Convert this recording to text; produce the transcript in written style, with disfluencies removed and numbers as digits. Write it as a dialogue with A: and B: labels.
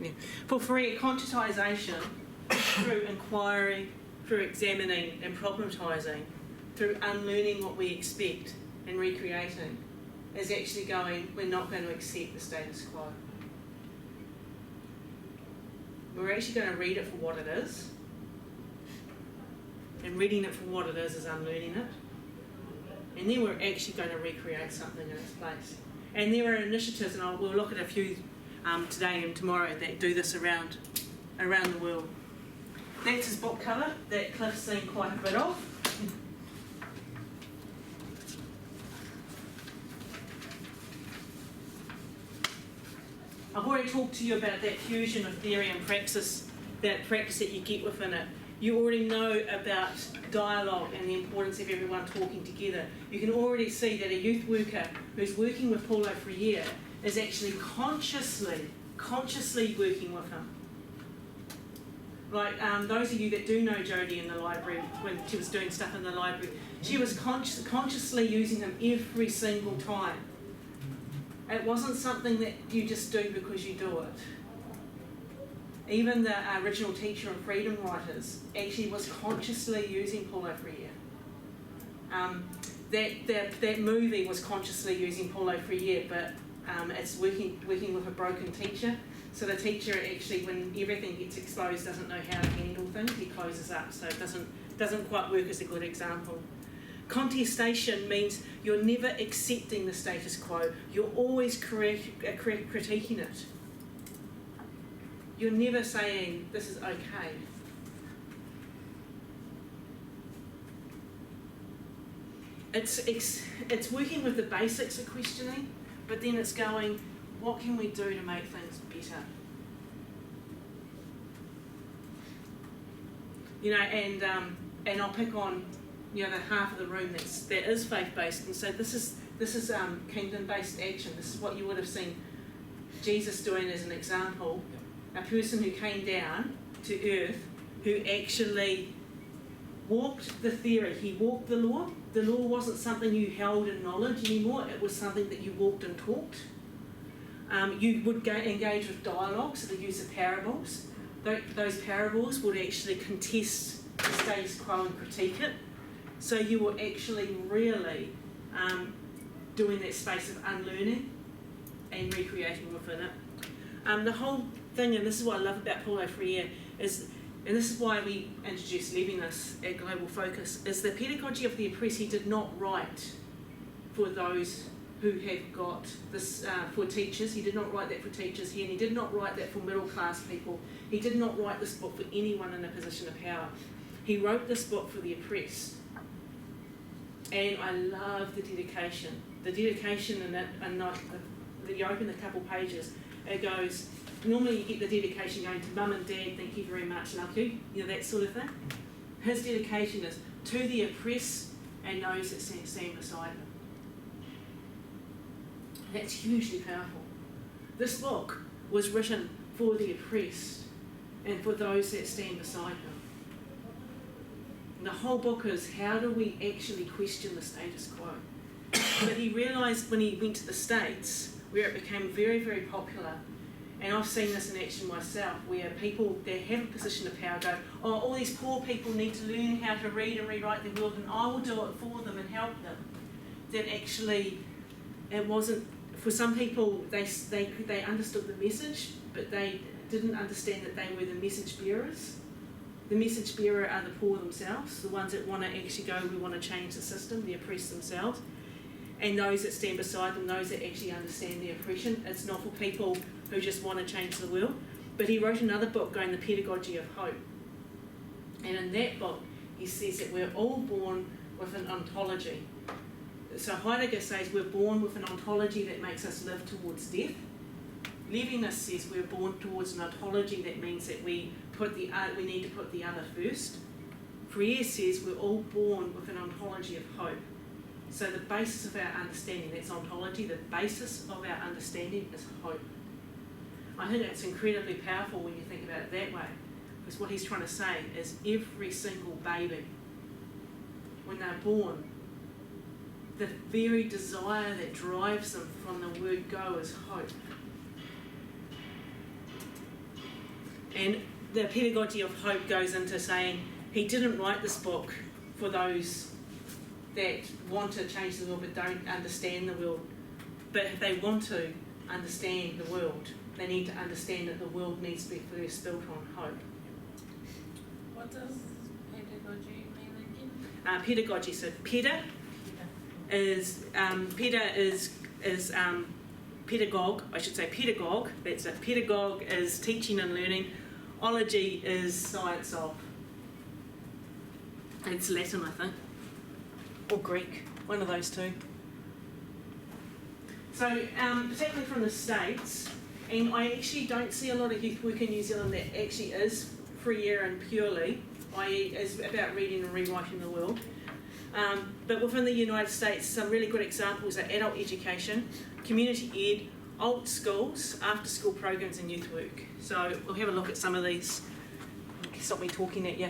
A: Yeah. For Freire, conscientisation through inquiry, through examining and problematizing, through unlearning what we expect and recreating, is actually going, we're not going to accept the status quo. We're actually going to read it for what it is, and reading it for what it is unlearning it, and then we're actually going to recreate something in its place. And there are initiatives, and we'll look at a few today and tomorrow that do this around the world. That's his book cover that Cliff's seen quite a bit of. I've already talked to you about that fusion of theory and praxis, that practice that you get within it. You already know about dialogue and the importance of everyone talking together. You can already see that a youth worker who's working with Paulo Freire is actually consciously working with him. Like those of you that do know Jodie in the library, when she was doing stuff in the library, she was consciously using him every single time. It wasn't something that you just do because you do it. Even the original teacher of Freedom Writers actually was consciously using Paulo Freire. That movie was consciously using Paulo Freire, but it's working with a broken teacher. So the teacher actually, when everything gets exposed, doesn't know how to handle things. He closes up, so it doesn't quite work as a good example. Contestation means you're never accepting the status quo. You're always critiquing it. You're never saying, this is okay. It's working with the basics of questioning, but then it's going, what can we do to make things better? You know, and I'll pick on, you know, the half of the room that is faith-based, and so this is kingdom-based action. This is what you would have seen Jesus doing as an example. A person who came down to earth, who actually walked the theory. He walked the law. The law wasn't something you held in knowledge anymore. It was something that you walked and talked. You would engage with dialogue, so the use of parables. Those parables would actually contest the status quo and critique it. So you were actually really doing that space of unlearning and recreating within it. The whole thing, and this is what I love about Paulo Freire, is, and this is why we introduced Levinas at Global Focus, is the pedagogy of the oppressed. He did not write for those who have got this, for teachers. He did not write that for teachers here, and he did not write that for middle class people. He did not write this book for anyone in a position of power. He wrote this book for the oppressed. And I love the dedication. The dedication in it, and you open a couple pages, it goes, normally you get the dedication going to mum and dad, thank you very much, love you, you know, that sort of thing. His dedication is to the oppressed and those that stand beside them. That's hugely powerful. This book was written for the oppressed and for those that stand beside them. And the whole book is, how do we actually question the status quo? But he realised when he went to the States, where it became very, very popular, and I've seen this in action myself, where people that have a position of power go, oh, all these poor people need to learn how to read and rewrite their world, and I will do it for them and help them. That actually, it wasn't, for some people, they understood the message, but they didn't understand that they were the message bearers. The message bearer are the poor themselves, the ones that want to actually go, we want to change the system, the oppressed themselves. And those that stand beside them, those that actually understand the oppression. It's not for people who just want to change the world. But he wrote another book going, The Pedagogy of Hope. And in that book, he says that we're all born with an ontology. So Heidegger says we're born with an ontology that makes us live towards death. Levinas says we're born towards an ontology that means that we need to put the other first. Freire says we're all born with an ontology of hope. So the basis of our understanding, that's ontology, the basis of our understanding is hope. I think it's incredibly powerful when you think about it that way, because what he's trying to say is every single baby, when they're born, the very desire that drives them from the word go is hope. And the pedagogy of hope goes into saying he didn't write this book for those that want to change the world but don't understand the world. But if they want to understand the world, they need to understand that the world needs to be first built on hope.
B: What does pedagogy mean again?
A: Pedagogy, so pedagogue pedagogue, that's it. Pedagogue is teaching and learning. Ology is science of. It's Latin, I think, or Greek, one of those two. So, particularly from the States, and I actually don't see a lot of youth work in New Zealand that actually is Freire and purely, i.e. is about reading and rewriting the world. But within the United States, some really good examples are adult education, community ed, alt schools, after school programs and youth work. So we'll have a look at some of these. Stop me talking at you.